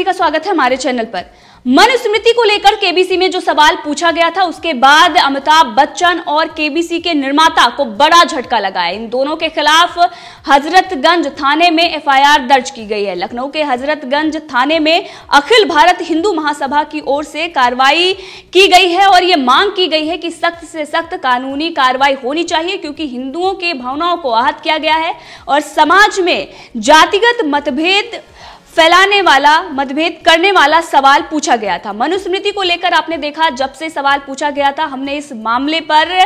सभी का स्वागत है हमारे चैनल पर। मनुस्मृति को लेकर केबीसी में जो सवाल पूछा गया था उसके बाद अमिताभ बच्चन और केबीसी के निर्माता को बड़ा झटका लगा है। इन दोनों के खिलाफ हजरतगंज थाने में एफआईआर दर्ज की गई है। लखनऊ के हजरतगंज थाने में अखिल भारत हिंदू महासभा की ओर से कार्रवाई की गई है और ये मांग की गई है कि सख्त से सख्त कानूनी कार्रवाई होनी चाहिए, क्योंकि हिंदुओं के भावनाओं को आहत किया गया है और समाज में जातिगत मतभेद करने वाला सवाल पूछा गया था। मनुस्मृति को लेकर आपने देखा, जब से सवाल पूछा गया था हमने इस मामले पर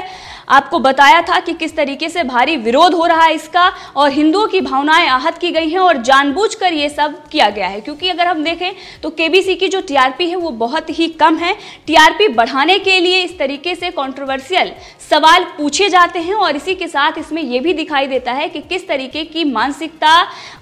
आपको बताया था कि किस तरीके से भारी विरोध हो रहा है इसका और हिंदुओं की भावनाएं आहत की गई हैं और जानबूझकर ये सब किया गया है। क्योंकि अगर हम देखें तो केबीसी की जो टीआरपी है वो बहुत ही कम है। टीआरपी बढ़ाने के लिए इस तरीके से कंट्रोवर्शियल सवाल पूछे जाते हैं और इसी के साथ इसमें यह भी दिखाई देता है कि किस तरीके की मानसिकता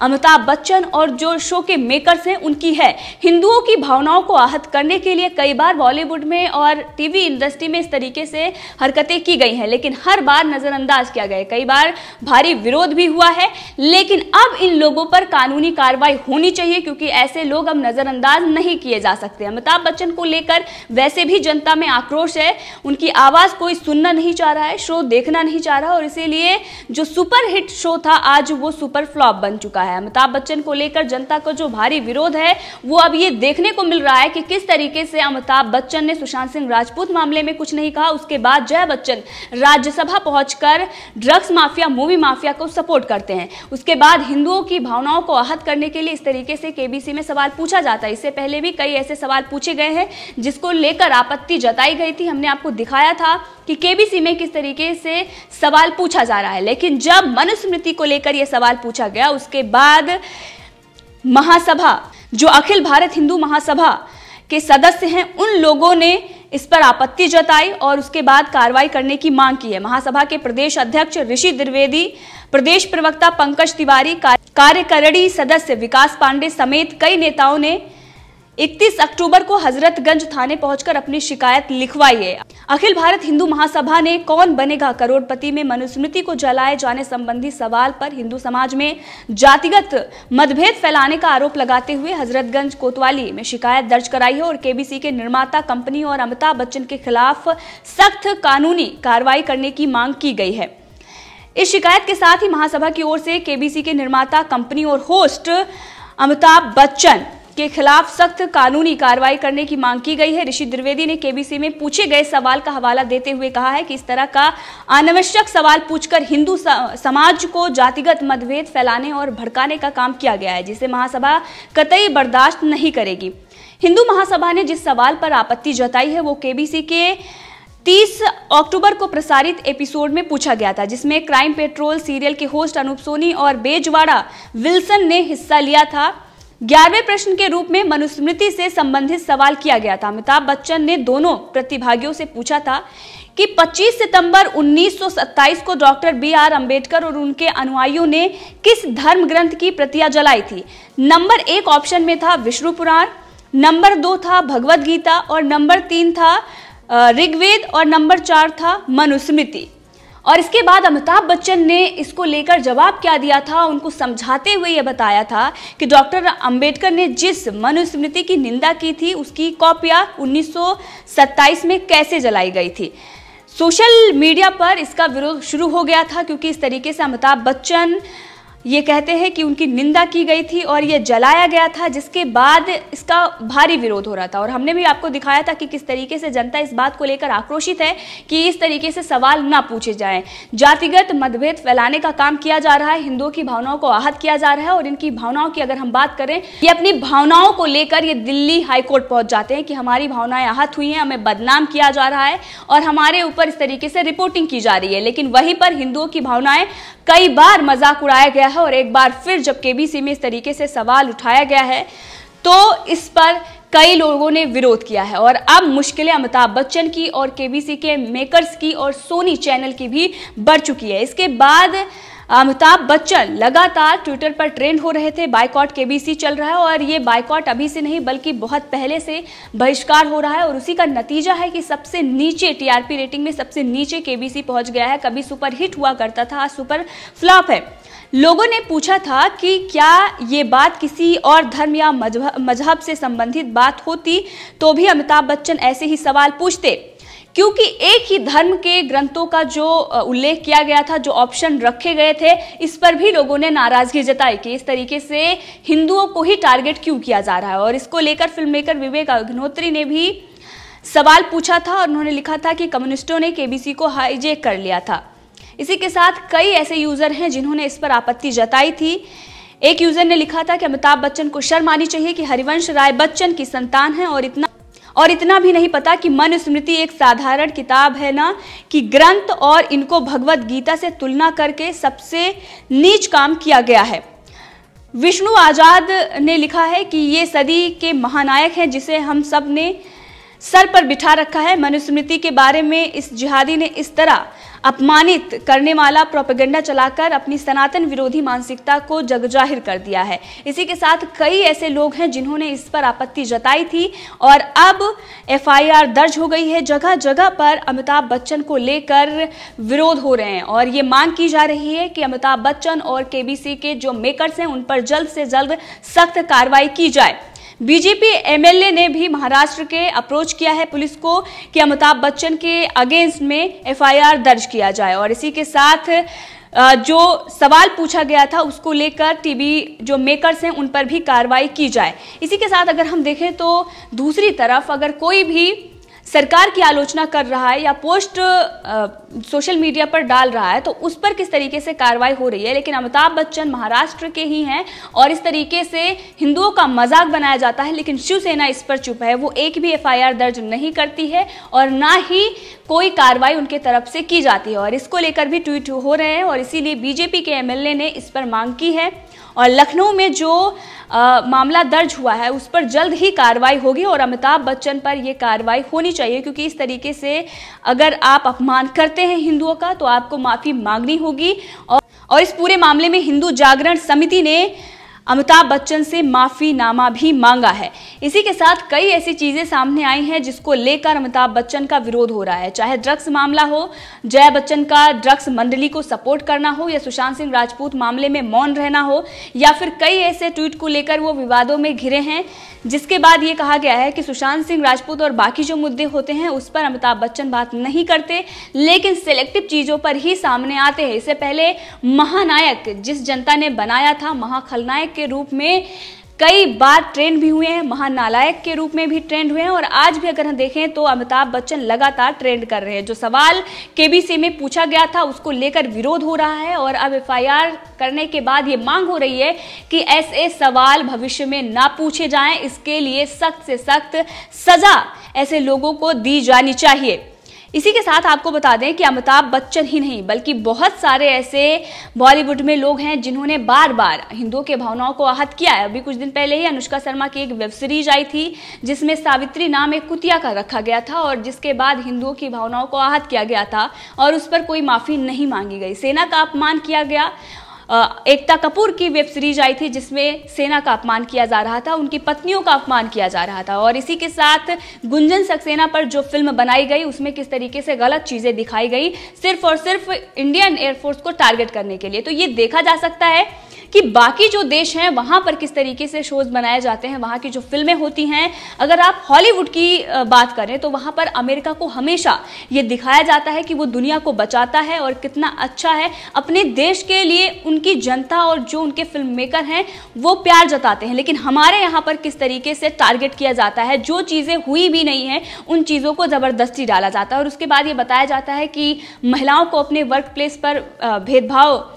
अमिताभ बच्चन और जो शो के मेकर्स हैं उनकी है। हिंदुओं की भावनाओं को आहत करने के लिए कई बार बॉलीवुड में और टीवी इंडस्ट्री में इस तरीके से हरकतें की गई हैं, लेकिन हर बार नजरअंदाज किया गया। कई बार भारी विरोध भी हुआ है, लेकिन अब इन लोगों पर कानूनी कार्रवाई होनी चाहिए, क्योंकि ऐसे लोग अब नजरअंदाज नहीं किए जा सकते। अमिताभ बच्चन को लेकर वैसे भी जनता में आक्रोश है, उनकी आवाज कोई सुनना नहीं चाह रहा है, शो देखना नहीं चाह रहा और इसीलिए जो सुपर हिट शो था आज वो सुपर फ्लॉप बन चुका है। अमिताभ बच्चन को लेकर जनता को जो भारी विरोध है वो अब ये देखने को मिल रहा है कि किस तरीके से अमिताभ बच्चन ने सुशांत सिंह राजपूत मामले में कुछ नहीं कहा, उसके बाद जया बच्चन राज्यसभा पहुंचकर ड्रग्स माफिया, मूवी माफिया को सपोर्ट करते हैं। उसके बाद हिंदुओं की भावनाओं को आहत करने के लिए इस तरीके से केबीसी में सवाल पूछा जाता है। इससे पहले भी कई ऐसे सवाल पूछे गए हैं जिसको लेकर आपत्ति जताई गई थी। हमने आपको दिखाया था कि केबीसी में किस तरीके से सवाल पूछा जा रहा है, लेकिन जब मनुस्मृति को लेकर यह सवाल पूछा गया उसके बाद महासभा, जो अखिल भारत हिंदू महासभा के सदस्य हैं, उन लोगों ने इस पर आपत्ति जताई और उसके बाद कार्रवाई करने की मांग की है। महासभा के प्रदेश अध्यक्ष ऋषि द्विवेदी, प्रदेश प्रवक्ता पंकज तिवारी, कार्यकारिणी सदस्य विकास पांडे समेत कई नेताओं ने 31 अक्टूबर को हजरतगंज थाने पहुंचकर अपनी शिकायत लिखवाई है। अखिल भारत हिंदू महासभा ने कौन बनेगा करोड़पति में मनुस्मृति को जलाए जाने संबंधी सवाल पर हिंदू समाज में जातिगत मतभेद फैलाने का आरोप लगाते हुए हजरतगंज कोतवाली में शिकायत दर्ज कराई है और केबीसी के निर्माता कंपनी और अमिताभ बच्चन के खिलाफ सख्त कानूनी कार्रवाई करने की मांग की गई है। इस शिकायत के साथ ही महासभा की ओर से केबीसी के निर्माता कंपनी और होस्ट अमिताभ बच्चन के खिलाफ सख्त कानूनी कार्रवाई करने की मांग की गई है। ऋषि द्विवेदी ने केबीसी में पूछे गए सवाल का हवाला देते हुए कहा है कि इस तरह का अनावश्यक सवाल पूछकर हिंदू समाज को जातिगत मतभेद फैलाने और भड़काने का काम किया गया है, जिसे महासभा कतई बर्दाश्त नहीं करेगी। हिंदू महासभा ने जिस सवाल पर आपत्ति जताई है वो केबीसी के 30 अक्टूबर को प्रसारित एपिसोड में पूछा गया था, जिसमें क्राइम पेट्रोल सीरियल के होस्ट अनूप सोनी और बेजवाड़ा विल्सन ने हिस्सा लिया था। 11वें प्रश्न के रूप में मनुस्मृति से संबंधित सवाल किया गया था। अमिताभ बच्चन ने दोनों प्रतिभागियों से पूछा था कि 25 सितंबर 1927 को डॉक्टर BR अम्बेडकर और उनके अनुयायियों ने किस धर्म ग्रंथ की प्रतियां जलाई थी। नंबर 1 ऑप्शन में था विष्णु पुराण, नंबर 2 था भगवत गीता और नंबर 3 था ऋग्वेद और नंबर 4 था मनुस्मृति। और इसके बाद अमिताभ बच्चन ने इसको लेकर जवाब क्या दिया था, उनको समझाते हुए यह बताया था कि डॉक्टर अंबेडकर ने जिस मनुस्मृति की निंदा की थी उसकी कॉपियां 1927 में कैसे जलाई गई थी। सोशल मीडिया पर इसका विरोध शुरू हो गया था, क्योंकि इस तरीके से अमिताभ बच्चन ये कहते हैं कि उनकी निंदा की गई थी और ये जलाया गया था, जिसके बाद इसका भारी विरोध हो रहा था। और हमने भी आपको दिखाया था कि किस तरीके से जनता इस बात को लेकर आक्रोशित है कि इस तरीके से सवाल ना पूछे जाएं। जातिगत मतभेद फैलाने का काम किया जा रहा है, हिंदुओं की भावनाओं को आहत किया जा रहा है और इनकी भावनाओं की अगर हम बात करें, ये अपनी भावनाओं को लेकर ये दिल्ली हाईकोर्ट पहुंच जाते हैं कि हमारी भावनाएं आहत हुई हैं, हमें बदनाम किया जा रहा है और हमारे ऊपर इस तरीके से रिपोर्टिंग की जा रही है। लेकिन वहीं पर हिंदुओं की भावनाएं कई बार मजाक उड़ाया गया है और एक बार फिर जब केबीसी में इस तरीके से सवाल उठाया गया है तो इस पर कई लोगों ने विरोध किया है और अब मुश्किलें अमिताभ बच्चन की और केबीसी के मेकर्स की और सोनी चैनल की भी बढ़ चुकी है। इसके बाद अमिताभ बच्चन लगातार ट्विटर पर ट्रेंड हो रहे थे। बायकॉट केबीसी चल रहा है और ये बायकॉट अभी से नहीं बल्कि बहुत पहले से बहिष्कार हो रहा है और उसी का नतीजा है कि सबसे नीचे टीआरपी रेटिंग में सबसे नीचे केबीसी पहुंच गया है। कभी सुपर हिट हुआ करता था, आज सुपर फ्लॉप है। लोगों ने पूछा था कि क्या ये बात किसी और धर्म या मजहब से संबंधित बात होती तो भी अमिताभ बच्चन ऐसे ही सवाल पूछते, क्योंकि एक ही धर्म के ग्रंथों का जो उल्लेख किया गया था, जो ऑप्शन रखे गए थे, इस पर भी लोगों ने नाराजगी जताई कि इस तरीके से हिंदुओं को ही टारगेट क्यों किया जा रहा है। और इसको लेकर फिल्म मेकर विवेक अग्निहोत्री ने भी सवाल पूछा था और उन्होंने लिखा था कि कम्युनिस्टों ने केबीसी को हाईजैक कर लिया था। इसी के साथ कई ऐसे यूजर हैं जिन्होंने इस पर आपत्ति जताई थी। एक यूजर ने लिखा था कि अमिताभ बच्चन को शर्म आनी चाहिए कि हरिवंश राय बच्चन की संतान है और इतना भी नहीं पता कि मनुस्मृति एक साधारण किताब है ना कि ग्रंथ, और इनको भगवत गीता से तुलना करके सबसे नीच काम किया गया है। विष्णु आजाद ने लिखा है कि ये सदी के महानायक हैं जिसे हम सब ने सर पर बिठा रखा है। मनुस्मृति के बारे में इस जिहादी ने इस तरह अपमानित करने वाला प्रोपेगेंडा चलाकर अपनी सनातन विरोधी मानसिकता को जगजाहिर कर दिया है। इसी के साथ कई ऐसे लोग हैं जिन्होंने इस पर आपत्ति जताई थी और अब एफआईआर दर्ज हो गई है। जगह जगह पर अमिताभ बच्चन को लेकर विरोध हो रहे हैं और ये मांग की जा रही है कि अमिताभ बच्चन और केबीसी के जो मेकर्स हैं उन पर जल्द से जल्द सख्त कार्रवाई की जाए। बीजेपी एमएलए ने भी महाराष्ट्र के अप्रोच किया है पुलिस को कि अमिताभ बच्चन के अगेंस्ट में एफआईआर दर्ज किया जाए और इसी के साथ जो सवाल पूछा गया था उसको लेकर टीवी जो मेकर्स हैं उन पर भी कार्रवाई की जाए। इसी के साथ अगर हम देखें तो दूसरी तरफ अगर कोई भी सरकार की आलोचना कर रहा है या पोस्ट सोशल मीडिया पर डाल रहा है तो उस पर किस तरीके से कार्रवाई हो रही है। लेकिन अमिताभ बच्चन महाराष्ट्र के ही हैं और इस तरीके से हिंदुओं का मजाक बनाया जाता है, लेकिन शिवसेना इस पर चुप है। वो एक भी एफआईआर दर्ज नहीं करती है और ना ही कोई कार्रवाई उनके तरफ से की जाती है और इसको लेकर भी ट्वीट हो रहे हैं और इसीलिए बीजेपी के एमएलए ने इस पर मांग की है और लखनऊ में जो मामला दर्ज हुआ है उस पर जल्द ही कार्रवाई होगी और अमिताभ बच्चन पर यह कार्रवाई होनी चाहिए, क्योंकि इस तरीके से अगर आप अपमान करते हैं हिंदुओं का तो आपको माफी मांगनी होगी। और इस पूरे मामले में हिंदू जागरण समिति ने अमिताभ बच्चन से माफीनामा भी मांगा है। इसी के साथ कई ऐसी चीजें सामने आई हैं जिसको लेकर अमिताभ बच्चन का विरोध हो रहा है, चाहे ड्रग्स मामला हो, जया बच्चन का ड्रग्स मंडली को सपोर्ट करना हो, या सुशांत सिंह राजपूत मामले में मौन रहना हो, या फिर कई ऐसे ट्वीट को लेकर वो विवादों में घिरे हैं जिसके बाद ये कहा गया है कि सुशांत सिंह राजपूत और बाकी जो मुद्दे होते हैं उस पर अमिताभ बच्चन बात नहीं करते, लेकिन सिलेक्टिव चीजों पर ही सामने आते हैं। इससे पहले महानायक जिस जनता ने बनाया था, महाखलनायक के रूप में कई बार ट्रेंड भी हुए हैं, महानालायक के रूप में भी ट्रेंड हुए हैं और आज भी अगर हम देखें तो अमिताभ बच्चन लगातार ट्रेंड कर रहे हैं। जो सवाल केबीसी में पूछा गया था उसको लेकर विरोध हो रहा है और अब एफआईआर करने के बाद ये मांग हो रही है कि ऐसे सवाल भविष्य में ना पूछे जाएं, इसके लिए सख्त से सख्त सजा ऐसे लोगों को दी जानी चाहिए। इसी के साथ आपको बता दें कि अमिताभ बच्चन ही नहीं बल्कि बहुत सारे ऐसे बॉलीवुड में लोग हैं जिन्होंने बार बार हिंदुओं के भावनाओं को आहत किया है। अभी कुछ दिन पहले ही अनुष्का शर्मा की एक वेब सीरीज आई थी जिसमें सावित्री नाम एक कुतिया का रखा गया था और जिसके बाद हिंदुओं की भावनाओं को आहत किया गया था और उस पर कोई माफी नहीं मांगी गई। सेना का अपमान किया गया। एकता कपूर की वेब सीरीज आई थी जिसमें सेना का अपमान किया जा रहा था, उनकी पत्नियों का अपमान किया जा रहा था और इसी के साथ गुंजन सक्सेना पर जो फिल्म बनाई गई उसमें किस तरीके से गलत चीजें दिखाई गई सिर्फ और सिर्फ इंडियन एयरफोर्स को टारगेट करने के लिए। तो ये देखा जा सकता है कि बाकी जो देश हैं वहां पर किस तरीके से शोज बनाए जाते हैं, वहां की जो फिल्में होती हैं। अगर आप हॉलीवुड की बात करें तो वहां पर अमेरिका को हमेशा ये दिखाया जाता है कि वो दुनिया को बचाता है और कितना अच्छा है अपने देश के लिए। उनकी जनता और जो उनके फिल्म मेकर हैं वो प्यार जताते हैं, लेकिन हमारे यहाँ पर किस तरीके से टारगेट किया जाता है, जो चीजें हुई भी नहीं है उन चीजों को जबरदस्ती डाला जाता है और उसके बाद ये बताया जाता है कि महिलाओं को अपने वर्क प्लेस पर भेदभाव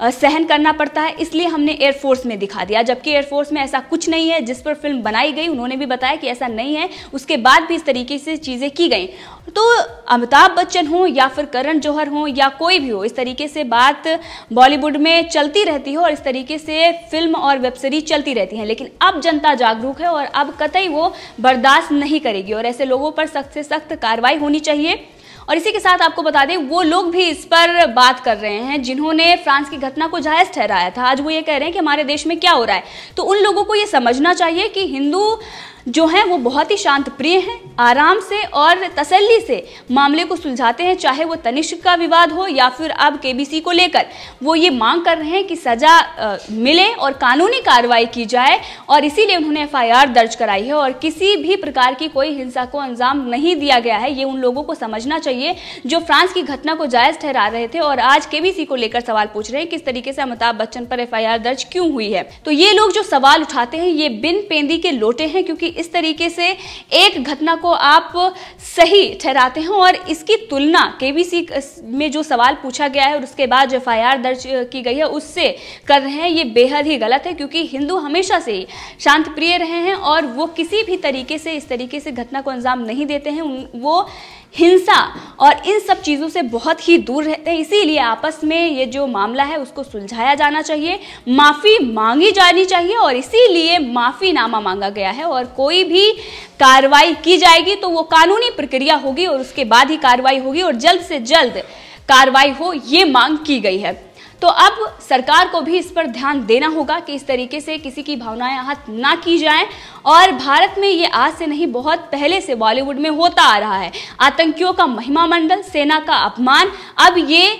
सहन करना पड़ता है, इसलिए हमने एयरफोर्स में दिखा दिया, जबकि एयरफोर्स में ऐसा कुछ नहीं है। जिस पर फिल्म बनाई गई उन्होंने भी बताया कि ऐसा नहीं है, उसके बाद भी इस तरीके से चीजें की गई। तो अमिताभ बच्चन हो या फिर करण जौहर हो या कोई भी हो, इस तरीके से बात बॉलीवुड में चलती रहती है और इस तरीके से फिल्म और वेब सीरीज चलती रहती है, लेकिन अब जनता जागरूक है और अब कतई वो बर्दाश्त नहीं करेगी और ऐसे लोगों पर सख्त से सख्त कार्रवाई होनी चाहिए। और इसी के साथ आपको बता दें वो लोग भी इस पर बात कर रहे हैं जिन्होंने फ्रांस की घटना को जायज ठहराया था। आज वो ये कह रहे हैं कि हमारे देश में क्या हो रहा है। तो उन लोगों को ये समझना चाहिए कि हिंदू जो हैं वो बहुत ही शांत प्रिय हैं, आराम से और तसल्ली से मामले को सुलझाते हैं, चाहे वो तनिष्क का विवाद हो या फिर अब केबीसी को लेकर वो ये मांग कर रहे हैं कि सजा मिले और कानूनी कार्रवाई की जाए, और इसीलिए उन्होंने एफआईआर दर्ज कराई है और किसी भी प्रकार की कोई हिंसा को अंजाम नहीं दिया गया है। ये उन लोगों को समझना चाहिए जो फ्रांस की घटना को जायज ठहरा रहे थे और आज केबीसी को लेकर सवाल पूछ रहे हैं किस तरीके से अमिताभ बच्चन पर एफआईआर दर्ज क्यों हुई है। तो ये लोग जो सवाल उठाते हैं ये बिन पेंदी के लोटे हैं, क्योंकि इस तरीके से एक घटना को आप सही ठहराते हैं और इसकी तुलना केबीसी में जो सवाल पूछा गया है और उसके बाद जो एफआईआर दर्ज की गई है उससे कर रहे हैं। ये बेहद ही गलत है, क्योंकि हिंदू हमेशा से ही शांत प्रिय रहे हैं और वो किसी भी तरीके से इस तरीके से घटना को अंजाम नहीं देते हैं। वो हिंसा और इन सब चीज़ों से बहुत ही दूर रहते हैं। इसीलिए आपस में ये जो मामला है उसको सुलझाया जाना चाहिए, माफ़ी मांगी जानी चाहिए और इसीलिए माफ़ीनामा मांगा गया है। और कोई भी कार्रवाई की जाएगी तो वो कानूनी प्रक्रिया होगी और उसके बाद ही कार्रवाई होगी और जल्द से जल्द कार्रवाई हो, ये मांग की गई है। तो अब सरकार को भी इस पर ध्यान देना होगा कि इस तरीके से किसी की भावनाएं आहत ना की जाएं। और भारत में ये आज से नहीं, बहुत पहले से बॉलीवुड में होता आ रहा है। आतंकियों का महिमा मंडल, सेना का अपमान, अब ये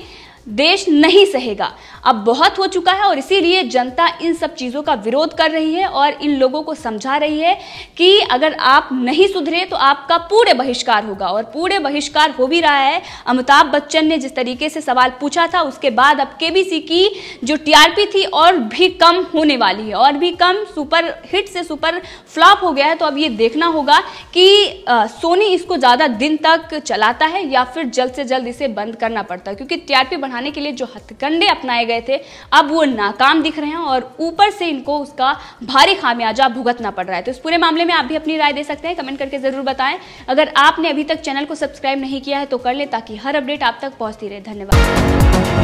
देश नहीं सहेगा। अब बहुत हो चुका है और इसीलिए जनता इन सब चीज़ों का विरोध कर रही है और इन लोगों को समझा रही है कि अगर आप नहीं सुधरे तो आपका पूरे बहिष्कार होगा, और पूरे बहिष्कार हो भी रहा है। अमिताभ बच्चन ने जिस तरीके से सवाल पूछा था उसके बाद अब केबीसी की जो टीआरपी थी और भी कम होने वाली है, और भी कम, सुपर हिट से सुपर फ्लॉप हो गया है। तो अब ये देखना होगा कि सोनी इसको ज़्यादा दिन तक चलाता है या फिर जल्द से जल्द इसे बंद करना पड़ता है, क्योंकि टीआरपी बढ़ाने के लिए जो हथकंडे अपनाए गए थे अब वो नाकाम दिख रहे हैं और ऊपर से इनको उसका भारी खामियाजा भुगतना पड़ रहा है। तो इस पूरे मामले में आप भी अपनी राय दे सकते हैं, कमेंट करके जरूर बताएं। अगर आपने अभी तक चैनल को सब्सक्राइब नहीं किया है तो कर लें ताकि हर अपडेट आप तक पहुंचती रहे। धन्यवाद।